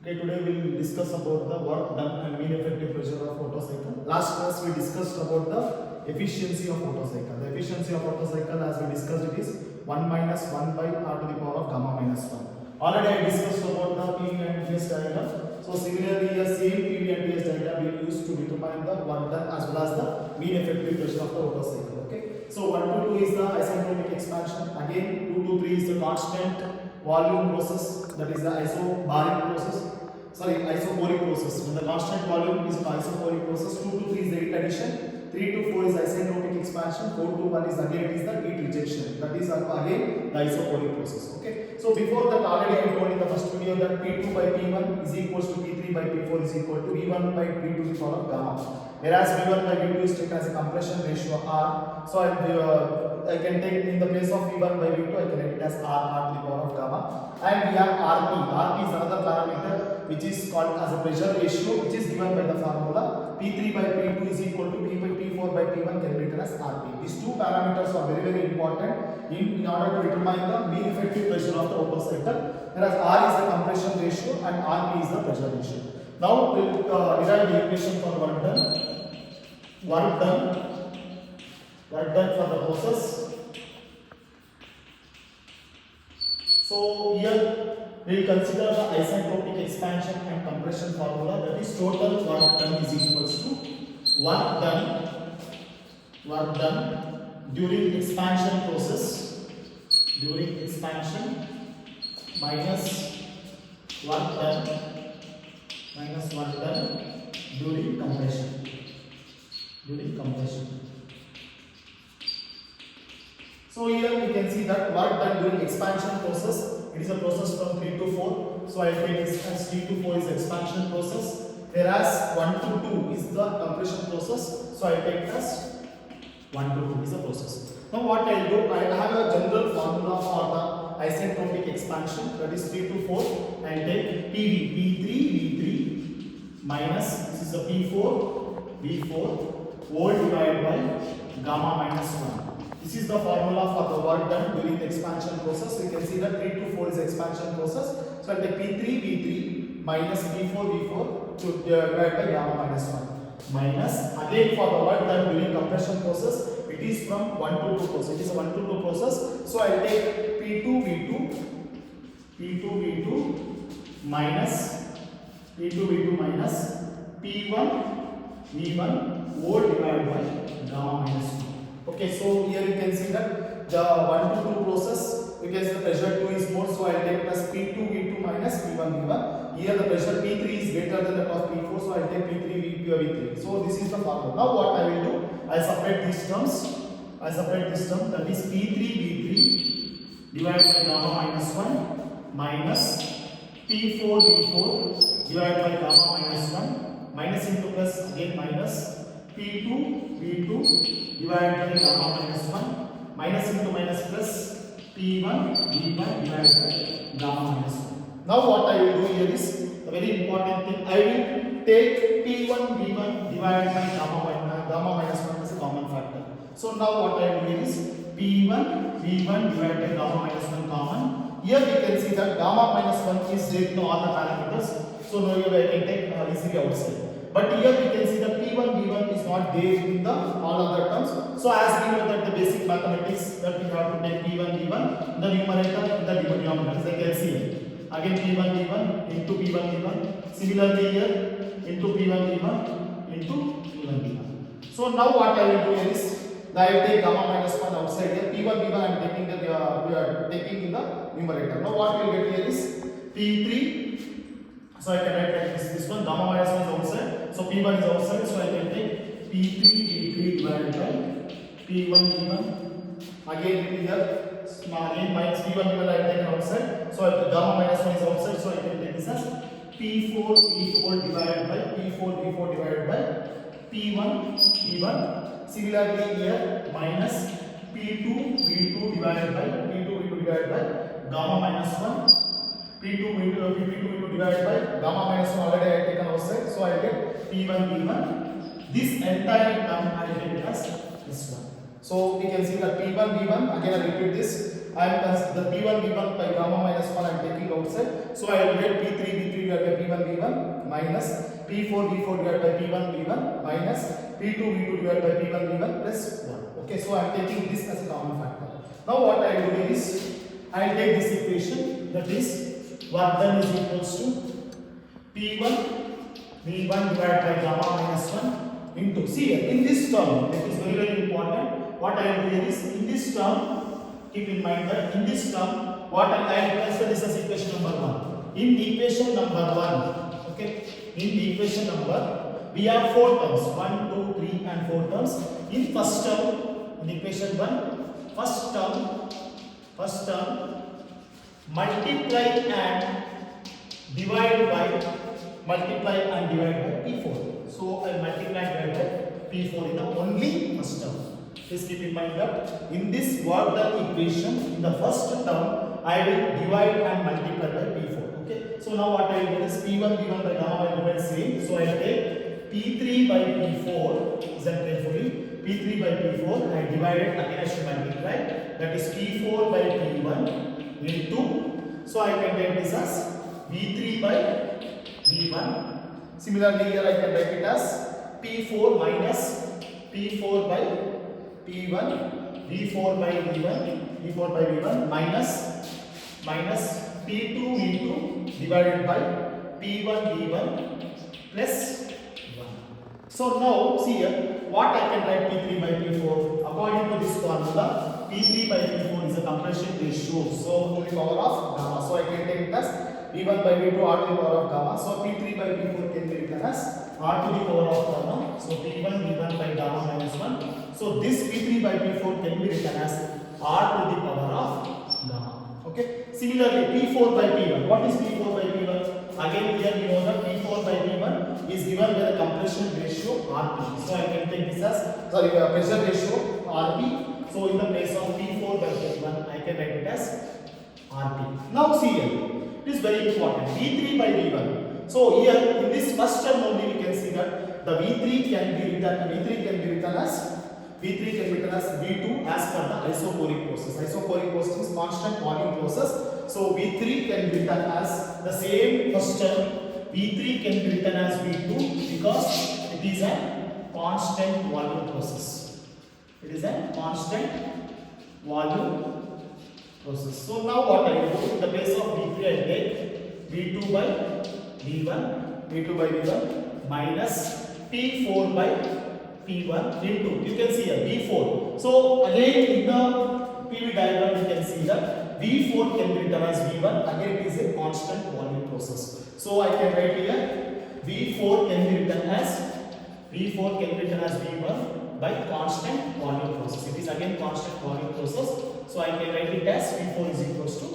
Okay, today we will discuss about the work done and mean effective pressure of Otto cycle. Last class we discussed about the efficiency of Otto cycle. The efficiency of Otto cycle, as we discussed, it is 1 minus 1 by r to the power of gamma minus 1. Already I discussed about the PV and TS diagram. So similarly, the same PV and TS diagram we will use to determine the work done as well as the mean effective pressure of the Otto cycle. Okay. So 1 to 2 is the isentropic expansion. Again 2 to 3 is the constant volume process, that is the isobaric process. Isoporic process. When the constant volume is an isoporic process, 2 to 3 is the heat addition, 3 to 4 is isentropic expansion, 4 to 1 is again it is the heat rejection. That is again the isoporic process. Okay. So before that, already I told in the first video that P2 by P1 is equals to P3 by P4 is equal to V1 by V to the power of gamma. Whereas V1 by V2 is taken as a compression ratio R. So I can take in the place of V1 by V2, I can take it as R to the power of gamma. And we have RP. RP is another parameter which is called as a pressure ratio, which is given by the formula P3 by P2 is equal to P by P4 by P1 can be written as RP. These two parameters are very important in order to determine the mean effective pressure of the Otto cycle. Whereas R is the compression ratio and RP is the pressure ratio. Now we will derive the equation for work done. Work done for the process. So here we will consider the isentropic expansion and compression formula, that is total work done is equals to work done during expansion process minus work done during compression. So here we can see that work done during expansion process, it is a process from 3 to 4. So I take this as 3 to 4 is expansion process, whereas 1 to 2 is the compression process. So I take as 1 to 2 is the process. Now what I will do, I have a general formula for the isentropic expansion, that is 3 to 4, and take V3 minus, this is the V4 whole divided by gamma minus 1. This is the formula for the work done during the expansion process. So you can see that 3 to 4 is expansion process. So I take V3 minus V4 to divided by gamma minus 1. Minus, again for the work done during compression process, it is from 1 to 2 process. It is a 1 to 2 process. So I take P2 minus P1 V1 whole divided by gamma minus 1. Okay, so here you can see that the 1 to 2 process, because the pressure 2 is more, so I will take plus P2 V2 minus P1 V1. Here the pressure P3 is greater than that of P4, so I will take P3 V3. So this is the formula. Now what I will do, I separate these terms. That is P3 V3 divided by gamma minus 1 minus P4 V4 divided by gamma minus 1 minus into plus again minus P2 V2 divided by gamma minus 1 minus into minus plus P1 V1 divided by gamma minus 1. Now what I will do here is a very important thing. I will take P1 V1 divided by gamma minus 1 as a common factor. So now what I will do here is P1 V1 divided by gamma minus 1 common. Here we can see that gamma minus 1 is there in all the parameters. So now here I can take easily outside. But here we can see that P1 V1 is not there in the all other terms. So as we know that the basic mathematics that we have to take P1 V1 in the numerator and the denominator, like LCM. Again P1 V1 into P1 V1. Similarly here into P1 V1 into P1 V1. So now what I will do here is I will take gamma minus 1 outside here. P1 V1 I am taking we are taking in the numerator. Now what we will get here is P3. So I can write like this one, gamma minus 1 is outside, so P1 is outside, so I can take P3 V3 divided by P1 V1. Again here, again minus P1 V1 I have taken outside, so gamma minus 1 is outside, so I can take this as P4 V4 divided by P4 V4 divided by P1 V1. Similarly here minus P2 V2 divided by gamma minus 1. P2 divided by gamma minus 1 already I have taken outside, so I get P1 V1. This entire term I get as this one. So we can see that P1 V1, again I repeat this, I am the P1 V1 by gamma minus 1 I am taking outside. So I will get P3 V3 by P1 minus P4 V4 divided by P1 V1 minus P2 V2 divided by P1 V1 plus 1. Okay, so I am taking this as a common factor. Now what I will do is I will take this equation, that is work done is equals to P1 V1 divided by gamma minus 1 into, see here, in this term, that is very important. What I will do here is, in this term, keep in mind that in this term, what I will consider this as equation number 1. In equation number 1, okay, in equation number, we have 4 terms, 1, 2, 3 and 4 terms. In first term, in equation 1, first term, multiply and divide by P4. So I multiply and divide by P4 in the only first term. Please keep in mind that in this work done equation, in the first term, I will divide and multiply by P4. Okay. So now what I will do is P1 V1 by gamma will remain same. So I will take P3 by P4. Listen carefully. P3 by P4. I divide it again. I should multiply. That is P4 by P1 into. So I can take this as V3 by V1. Similarly, here I can write it as P4 minus P4 by P1, V4 by V1 minus P2 V2 divided by P1 V1 plus 1. So now see here, what I can write P3 by P4 according to this formula. P3 by P4 is a compression ratio, so to the power of gamma. So I can take it as V1 by V2 r to the power of gamma. So P3 by P4 can be written as r to the power of gamma. So P1 V1 by gamma minus 1. So this P3 by P4 can be written as r to the power of gamma. Okay. Similarly, P4 by P1. What is P4 by P1? Again, here we know that P4 by P1 is given by the compression ratio Rp. So I can take this as pressure ratio Rp. So in the place of P4 by P1, I can write it as Rp. Now see here, it is very important. V3 by V1. So here in this first term only we can see that the V3 can be written as V2 as per the isoporic process. Isoporic process is constant volume process. So V3 can be written as the same first term. V3 can be written as V2 because it is a constant volume process. It is a constant volume process. So now what I will do, in the place of V3 I will take V2 by V1 minus P4 by P1 into, you can see here V4. So again in the PV diagram you can see that V4 can be written as V1. Again it is a constant volume process. So I can write here V4 can be written as V1 by constant volume process. It is again constant volume process. So I can write it as V4 is equals to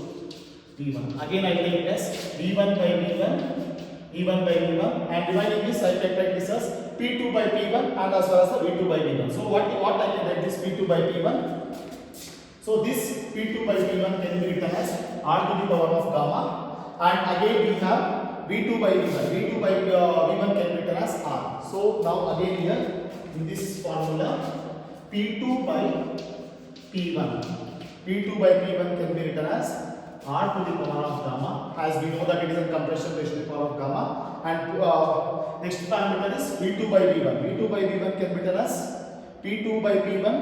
V1. Again I take it as V1 by V1 and dividing this I can write this as P2 by P1 and as well as the V2 by V1. So what I can write this P2 by P1. So this P2 by P1 can be written as r to the power of gamma, and again we have V2 by V1. V2 by V1 can be written as r. So now again here in this formula P2 by P1 can be written as r to the power of gamma, as we know that it is a compression ratio to the power of gamma. And next parameter is V2 by V1. V2 by V1 can be written as P2 by P1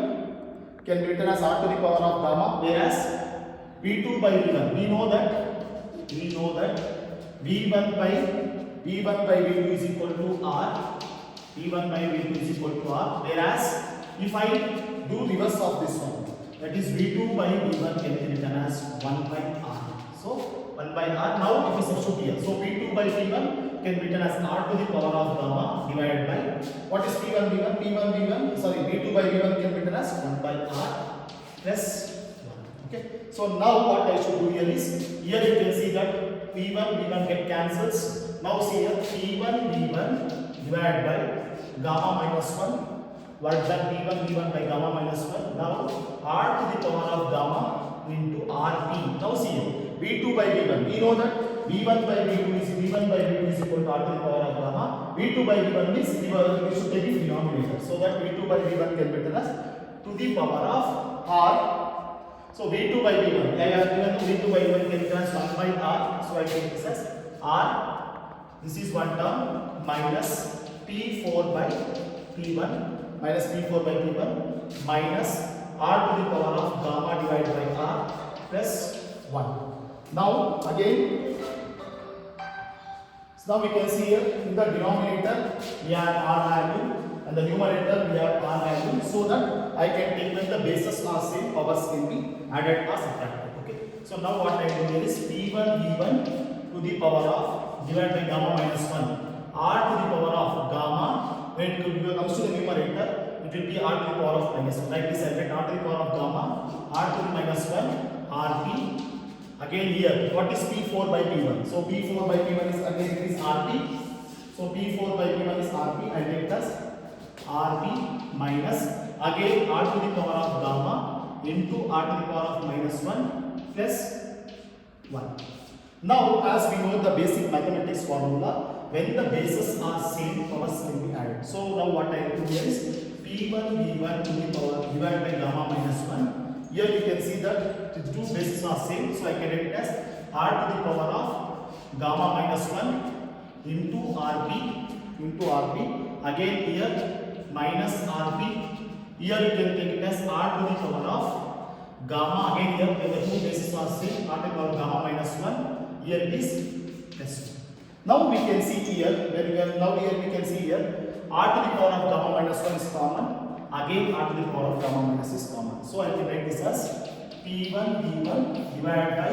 can be written as r to the power of gamma, whereas V2 by V1 we know that V1 by V2 is equal to r. Whereas if I do reverse of this one, that is V2 by V1 can be written as 1 by r. So 1 by r. Now if we substitute here, so P2 by P1 can be written as r to the power of gamma divided by, what is V2 by V1 can be written as 1 by r plus 1. Okay. So now what I should do here is, here you can see that V1 get cancels. Now see here P1 divided by gamma minus 1. What is that? V1 by gamma minus 1. Now r to the power of gamma into Rp. Now see here V2 by V1. We know that V1 by V2 is equal to r to the power of gamma. V2 by V1 means we should take it denominator. So that V2 by V1 can be written as to the power of r. So V2 by V1, I have given V2 by V1 can be written as 1 by r. So I take this as r This is one term minus P4 by P1 minus P4 by P1 minus R to the power of gamma divided by R plus 1. Now again, so now we can see here in the denominator we have R value and the numerator we have R value, so that I can take when the bases are same, powers can be added or subtracted. Okay. So now what I do here is P1 V1 to the power of divided by gamma minus 1 R to the power of gamma. When it comes to the numerator, it will be R to the power of minus 1. Like this, I get R to the power of gamma R to the minus 1 RP. Again here, what is P4 by P1? So P4 by P1 is again it is RP. So P4 by P1 is RP. I take as RP minus again R to the power of gamma into R to the power of minus 1 plus 1. Now as we know the basic mathematics formula, when the bases are same, powers can be added. So now what I do here is P1 V1 to the power divided by gamma minus 1. Here you can see that the two bases are same, so I can write it as R to the power of gamma minus 1 into RP. Again here minus RP. Here you can take it as R to the power of gamma. Again here when the two bases are same, R to the power of gamma minus 1. Here it is plus 2. Now we can see here, here we can see here R to the power of gamma minus 1 is common. Again R to the power of gamma minus is common. So I can write this as P1 V1 divided by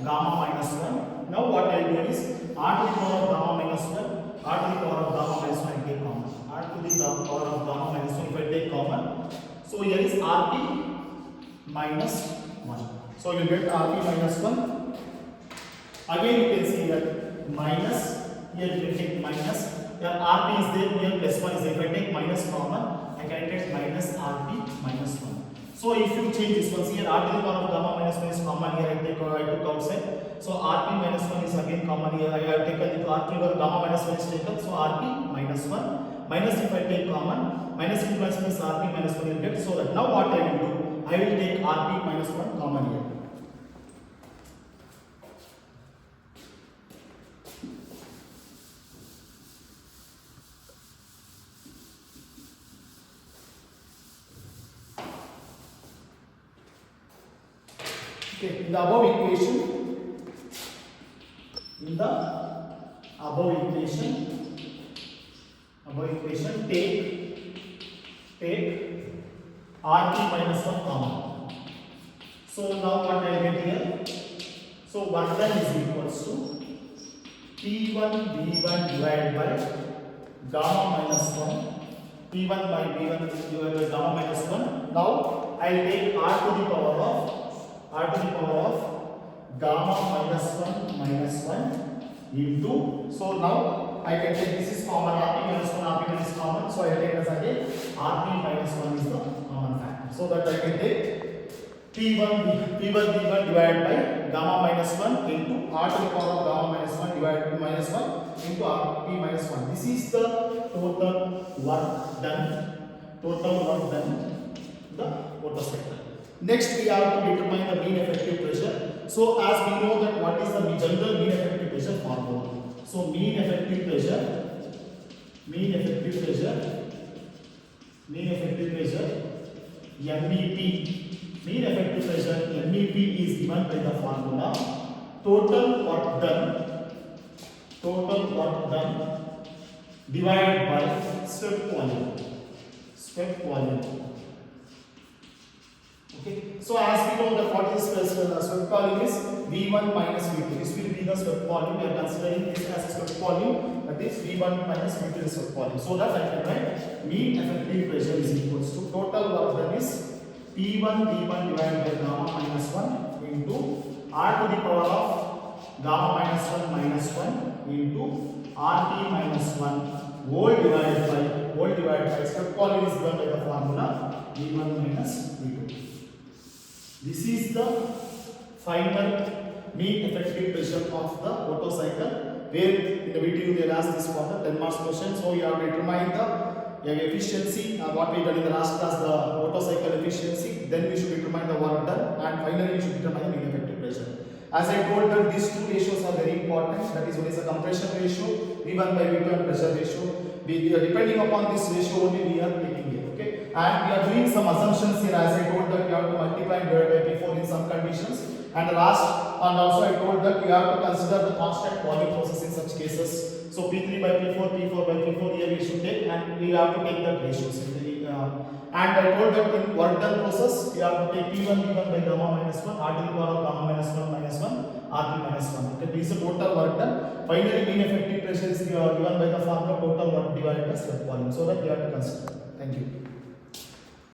gamma minus 1. Now what I do is R to the power of gamma minus 1, R to the power of gamma minus 1 I take common. R to the power of gamma minus 1 if I take common. So here is RP minus 1. So you get RP minus 1. Again you can see that minus, here you can take minus. Here RP is there, here plus 1 is there. If I take minus common, I can get minus RP minus 1. So if you change this one, here R to the power of gamma minus 1 is common, here I took outside. So RP minus 1 is again common, here I have taken the R to the power of gamma minus 1 is taken. So RP minus 1. Minus if I take common, minus into minus 1 is RP minus 1 will get. So that now what I will do, I will take RP minus 1 common here. Okay, in the above equation, take RP minus 1 common. So now what I get here? So 1 then is equals to P1 V1 divided by gamma minus 1. P1 by V1 divided by gamma minus 1. Now I will take R to the power of gamma minus 1 into, so now I can take this is common, RP minus 1 is common, so I take as again RP minus 1 is the common factor. So that I can take P1 V1 divided by gamma minus 1 into R to the power of gamma minus 1 divided by minus 1 into RP minus 1. This is the total work done in the Otto sector. Next we have to determine the mean effective pressure. So as we know that what is the general mean effective pressure formula. So mean effective pressure MEP, mean effective pressure MEP is given by the formula total work done divided by swept volume. Okay, so as we know that what is swept volume is V1 minus V2. This will be the swept volume. We are considering this as a swept volume, that is V1 minus V2 is swept volume. So that I can write mean effective pressure is equals to total work done is P1 V1 divided by gamma minus 1 into R to the power of gamma minus 1 minus 1 into RT minus 1 whole divided by swept volume is given by the formula V1 minus V2. This is the final mean effective pressure of the Otto cycle, where in the video they asked this for the 10 marks question. So you have to determine the efficiency, what we done in the last class, the Otto cycle efficiency. Then we should determine the work done, and finally we should determine the mean effective pressure. As I told that these two ratios are very important. That is, one is the compression ratio, V1 by V2, and pressure ratio. Depending upon this ratio only we are taking it. Okay, and we are doing some assumptions here. As I told that we have to multiply and divide by P4 in some conditions. And also I told that we have to consider the constant volume process in such cases. So P3 by P4, P4 by P4 here we should take, and we have to take that ratios. And I told that in work done process we have to take P1 V1 by gamma minus 1, R to the power of gamma minus 1 minus 1, R3 minus 1. Okay, this is the total work done. Finally, mean effective pressure is given by the formula total work divided by self volume. So that we have to consider. Thank you.